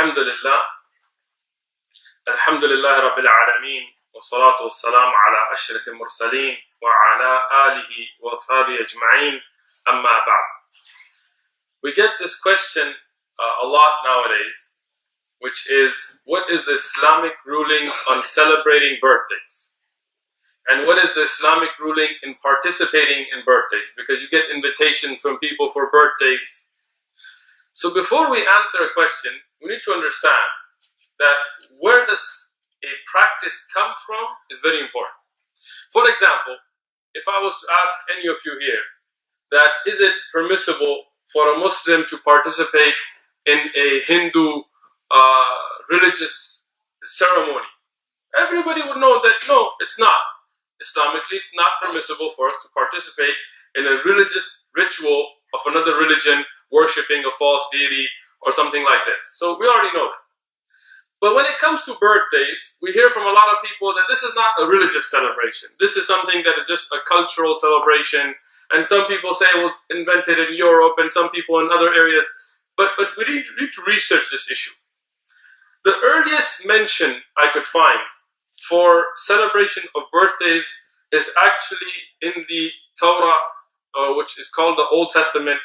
Alhamdulillah, Alhamdulillah Rabbil Alameen, wa salatu wa salam ala ashraf al-mursaleen, wa ala alihi wa ashabihi ajma'een, amma ba'd. We get this question a lot nowadays, which is, what is the Islamic ruling on celebrating birthdays? And what is the Islamic ruling in participating in birthdays? Because you get invitations from people for birthdays. So before we answer a question, we need to understand that where does a practice come from is very important. For example, if I was to ask any of you here, that is it permissible for a Muslim to participate in a Hindu religious ceremony? Everybody would know that no, it's not. Islamically, it's not permissible for us to participate in a religious ritual of another religion, worshipping a false deity or something like this. So we already know that. But when it comes to birthdays, we hear from a lot of people that this is not a religious celebration. This is something that is just a cultural celebration. And some people say, well, invented in Europe, and some people in other areas. But we need to research this issue. The earliest mention I could find for celebration of birthdays is actually in the Torah, which is called the Old Testament,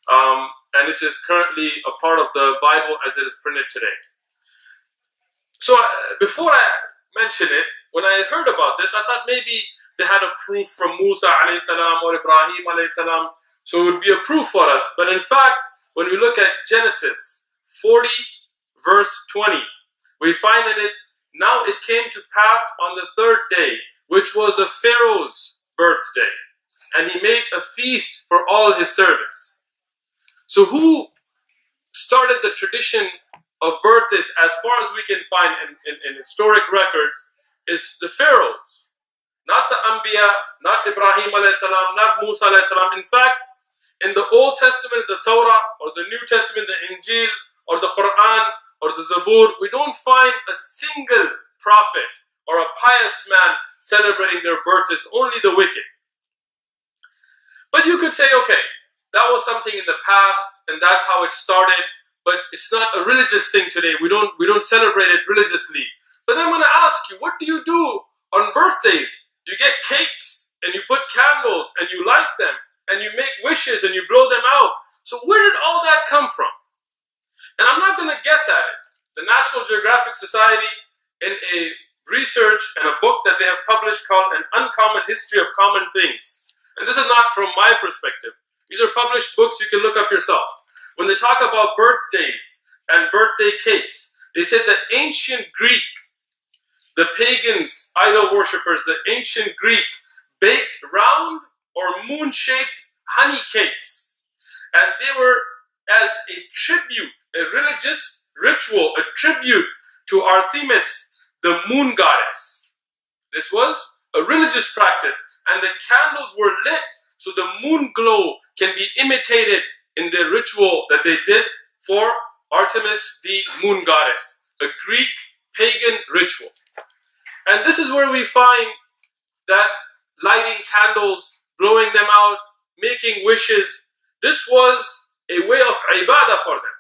and it is currently a part of the Bible as it is printed today. So before I mention it, when I heard about this, I thought maybe they had a proof from Musa alayhi salam or Ibrahim alayhi salam, so it would be a proof for us. But in fact, when we look at Genesis 40 verse 20, we find in it, now it came to pass on the third day, which was the Pharaoh's birthday, and he made a feast for all his servants. So who started the tradition of birthdays, as far as we can find in historic records, is the Pharaohs, not the Anbiya, not Ibrahim alayhi salam, not Musa alayhi salam. In fact, in the Old Testament, the Torah, or the New Testament, the Injil, or the Quran, or the Zabur, we don't find a single prophet or a pious man celebrating their birthdays, only the wicked. But you could say, okay, that was something in the past, and that's how it started, but it's not a religious thing today. We don't celebrate it religiously. But I'm going to ask you, what do you do on birthdays? You get cakes, and you put candles, and you light them, and you make wishes, and you blow them out. So where did all that come from? And I'm not going to guess at it. The National Geographic Society, in a research and a book that they have published called An Uncommon History of Common Things, and this is not from my perspective, these are published books you can look up yourself. When they talk about birthdays and birthday cakes, they said that ancient Greek, the pagans, idol worshippers, the ancient Greek baked round or moon-shaped honey cakes, and they were as a tribute, a religious ritual, a tribute to Artemis, the moon goddess. This was a religious practice, and the candles were lit so the moon glow can be imitated in the ritual that they did for Artemis, the moon goddess, a Greek pagan ritual. And this is where we find that lighting candles, blowing them out, making wishes, this was a way of ibadah for them.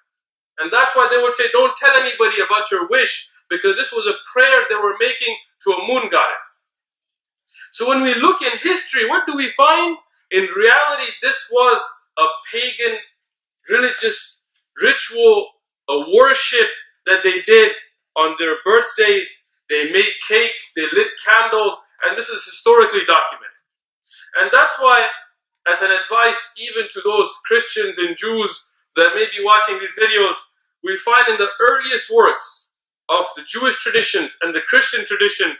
And that's why they would say, don't tell anybody about your wish, because this was a prayer they were making to a moon goddess. So when we look in history, what do we find? In reality, this was a pagan religious ritual, a worship that they did on their birthdays. They made cakes, they lit candles, and this is historically documented. And that's why, as an advice even to those Christians and Jews that may be watching these videos, we find in the earliest works of the Jewish traditions and the Christian tradition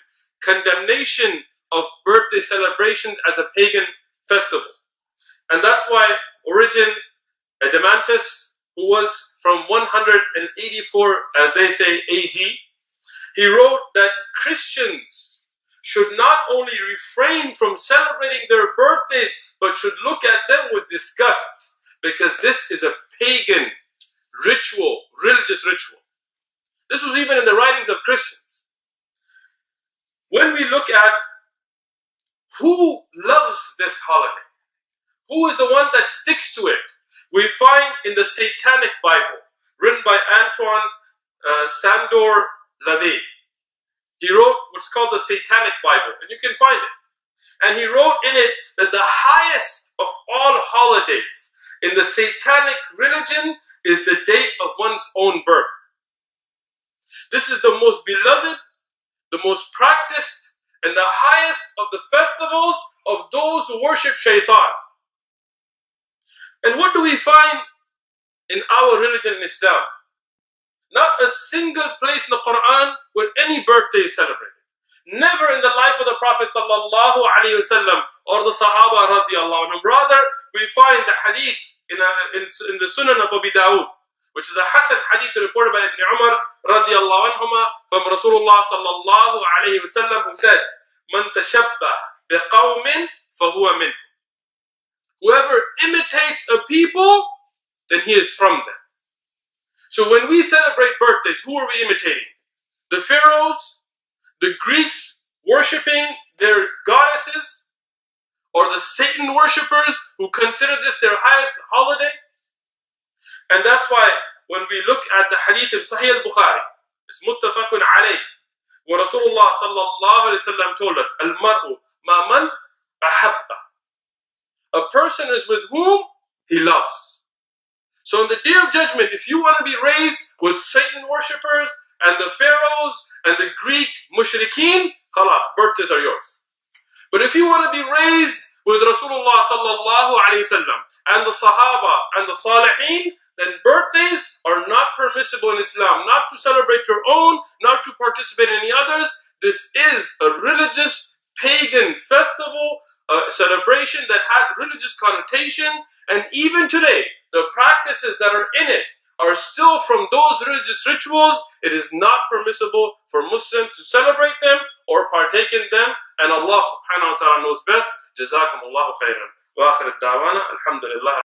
condemnation of birthday celebrations as a pagan festival. And that's why Origen Adamantus, who was from 184, as they say, AD, he wrote that Christians should not only refrain from celebrating their birthdays, but should look at them with disgust, because this is a pagan ritual, religious ritual. This was even in the writings of Christians. When we look at who loves this holiday, who is the one that sticks to it, we find in the Satanic Bible, written by Antoine Sandor Lavey. He wrote what's called the Satanic Bible, and you can find it. And he wrote in it that the highest of all holidays in the Satanic religion is the date of one's own birth. This is the most beloved, the most practiced, and the highest of the festivals of those who worship shaitan. And what do we find in our religion in Islam? Not a single place in the Quran where any birthday is celebrated. Never in the life of the Prophet sallallahu alaihi wasallam or the Sahaba radiallahu anhum. Rather, we find the hadith in the Sunan of Abi Dawud, which is a Hasan hadith reported by Ibn Umar radiallahu anhuma from Rasulullah sallallahu alaihi wasallam, who said, "Man tashabbah biqawmin fahuwa min." Whoever imitates a people, then he is from them. So when we celebrate birthdays, who are we imitating? The pharaohs, the Greeks worshipping their goddesses, or the Satan worshippers who consider this their highest holiday? And that's why when we look at the hadith of Sahih al-Bukhari, it's muttafaqun alayh, where Rasulullah sallallahu alayhi wa sallam told us, "Al-mar'u ma man ahabba." A person is with whom he loves. So on the day of judgment, if you want to be raised with Satan worshippers and the pharaohs and the Greek mushrikeen, khalas, birthdays are yours. But if you want to be raised with Rasulullah sallallahu alayhi wasallam and the Sahaba and the Salihin, then birthdays are not permissible in Islam. Not to celebrate your own, not to participate in any others. This is a religious, pagan festival, a celebration that had religious connotation, and even today, the practices that are in it are still from those religious rituals. It is not permissible for Muslims to celebrate them or partake in them, and Allah subhanahu wa ta'ala knows best. Jazakumullahu khairan. Wa akhir ad-da'wana, alhamdulillah.